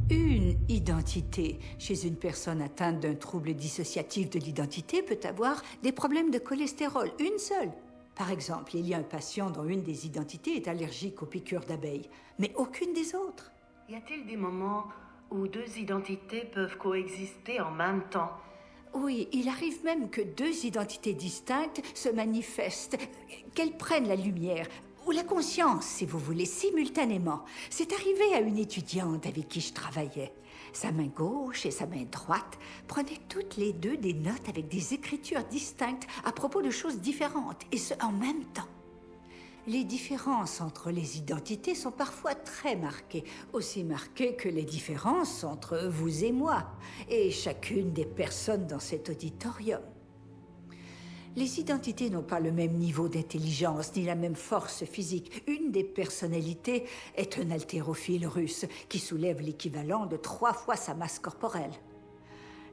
Une identité chez une personne atteinte d'un trouble dissociatif de l'identité peut avoir des problèmes de cholestérol, une seule. Par exemple, il y a un patient dont une des identités est allergique aux piqûres d'abeilles, mais aucune des autres. Y a-t-il des moments où deux identités peuvent coexister en même temps? Oui, il arrive même que deux identités distinctes se manifestent, qu'elles prennent la lumière, ou la conscience, si vous voulez, simultanément. C'est arrivé à une étudiante avec qui je travaillais. Sa main gauche et sa main droite prenaient toutes les deux des notes avec des écritures distinctes à propos de choses différentes, et ce, en même temps. Les différences entre les identités sont parfois très marquées, aussi marquées que les différences entre vous et moi, et chacune des personnes dans cet auditorium. Les identités n'ont pas le même niveau d'intelligence ni la même force physique. Une des personnalités est un haltérophile russe qui soulève l'équivalent de 3 fois sa masse corporelle.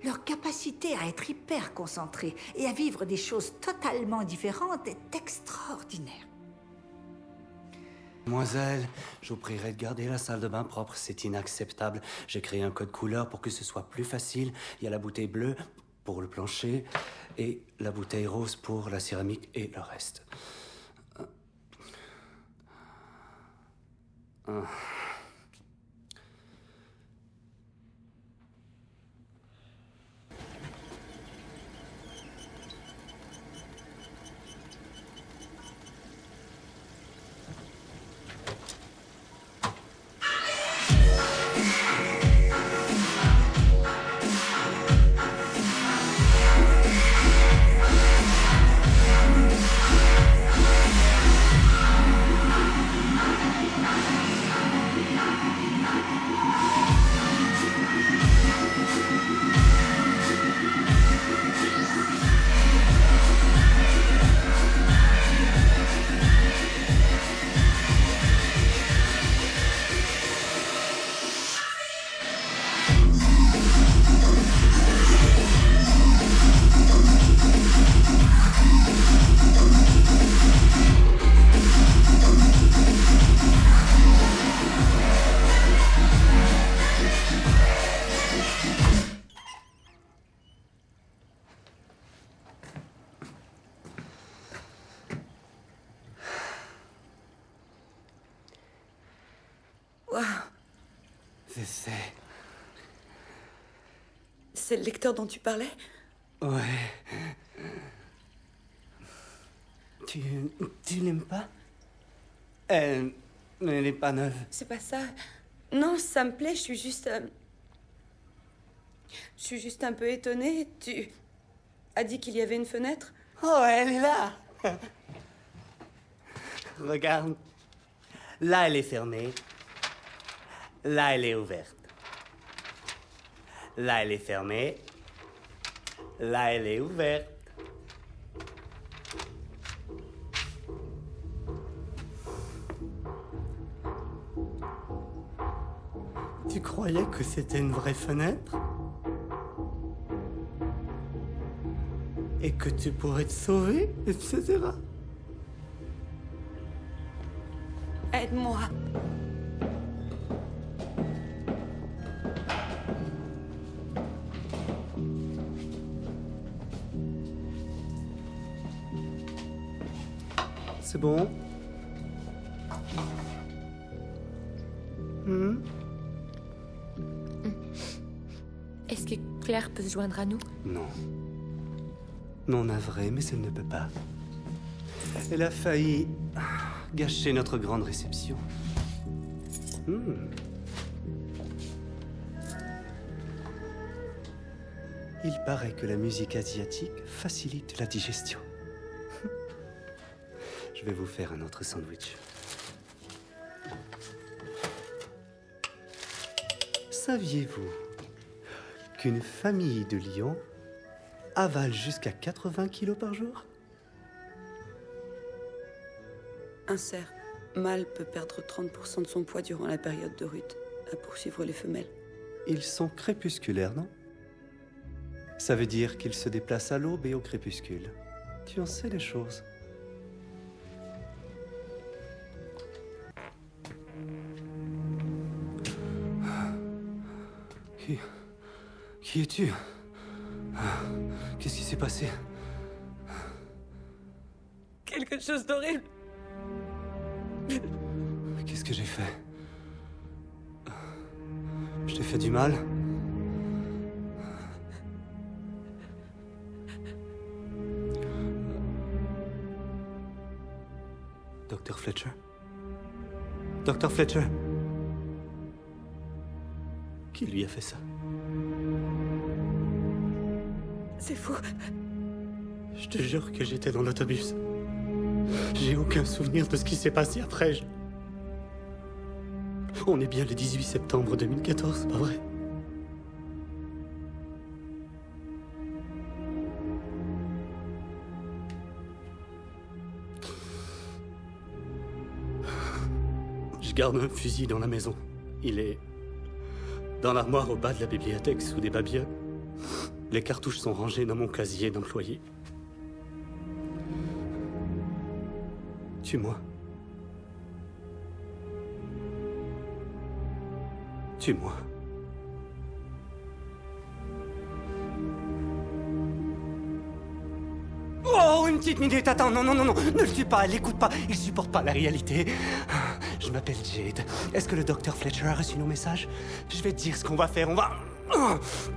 Leur capacité à être hyper concentrée et à vivre des choses totalement différentes est extraordinaire. Mademoiselle, je vous prierai de garder la salle de bain propre, c'est inacceptable. J'ai créé un code couleur pour que ce soit plus facile. Il y a la bouteille bleue pour le plancher et la bouteille rose pour la céramique et le reste. Waouh, c'est le lecteur dont tu parlais? Ouais. Tu l'aimes pas? Elle n'est pas neuve. C'est pas ça. Non, ça me plaît, je suis juste un peu étonnée. Tu as dit qu'il y avait une fenêtre? Oh, elle est là. Regarde. Là, elle est fermée. Là, elle est ouverte. Là, elle est fermée. Là, elle est ouverte. Tu croyais que c'était une vraie fenêtre? Et que tu pourrais te sauver, etc. Aide-moi. C'est bon? Est-ce que Claire peut se joindre à nous? Non. Non, navré, mais elle ne peut pas. Elle a failli gâcher notre grande réception. Il paraît que la musique asiatique facilite la digestion. Je vais vous faire un autre sandwich. Saviez-vous qu'une famille de lions avale jusqu'à 80 kilos par jour? Un cerf mâle peut perdre 30% de son poids durant la période de rut, à poursuivre les femelles. Ils sont crépusculaires, non? Ça veut dire qu'ils se déplacent à l'aube et au crépuscule. Tu en sais des choses. Qui es-tu? Qu'est-ce qui s'est passé? Quelque chose d'horrible. Qu'est-ce que j'ai fait? Je t'ai fait du mal? Docteur Fletcher? Docteur Fletcher? Qui lui a fait ça? C'est fou. Je te jure que j'étais dans l'autobus. J'ai aucun souvenir de ce qui s'est passé après. On est bien le 18 septembre 2014, pas vrai? Je garde un fusil dans la maison. Il est dans l'armoire au bas de la bibliothèque sous des babioles. Les cartouches sont rangées dans mon casier d'employé. Tue-moi. Tue-moi. Oh, une petite minute, attends, non, ne le tue pas, l'écoute pas, il supporte pas la réalité. Je m'appelle Jade. Est-ce que le docteur Fletcher a reçu nos messages? Je vais te dire ce qu'on va faire, on va...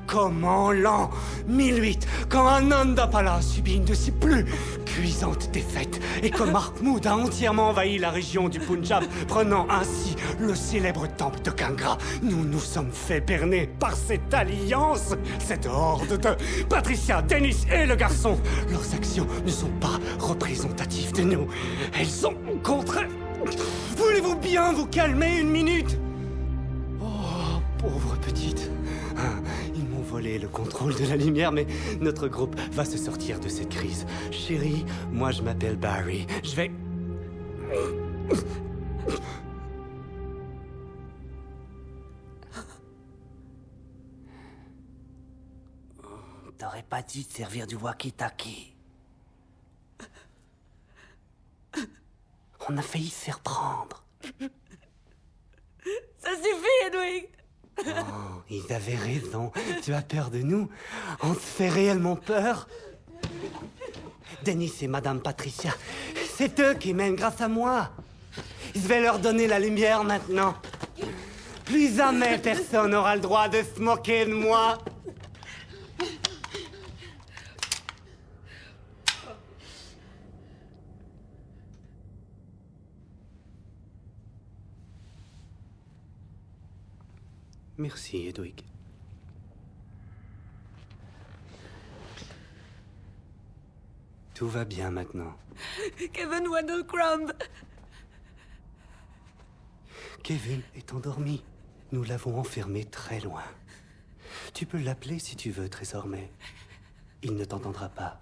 Comme en l'an 1008, quand Anandapala a subi une de ses plus cuisantes défaites, et que Mahmoud a entièrement envahi la région du Punjab, prenant ainsi le célèbre temple de Kangra, nous nous sommes fait berner par cette alliance, cette horde de Patricia, Dennis et le garçon. Leurs actions ne sont pas représentatives de nous. Elles sont contraires. Voulez-vous bien vous calmer une minute? Oh, pauvre petite. Ils m'ont volé le contrôle de la lumière, mais notre groupe va se sortir de cette crise. Chérie, moi je m'appelle Barry. Je vais... T'aurais pas dû te servir du walkie-talkie. On a failli se faire prendre. Ça suffit, Edwig. Oh, ils avaient raison. Tu as peur de nous? On te fait réellement peur? Dennis et Madame Patricia, c'est eux qui mènent grâce à moi. Je vais leur donner la lumière maintenant. Plus jamais personne n'aura le droit de se moquer de moi. Merci, Edwig. Tout va bien maintenant. Kevin Wendelcrumb. Kevin est endormi. Nous l'avons enfermé très loin. Tu peux l'appeler si tu veux, Trésor, mais il ne t'entendra pas.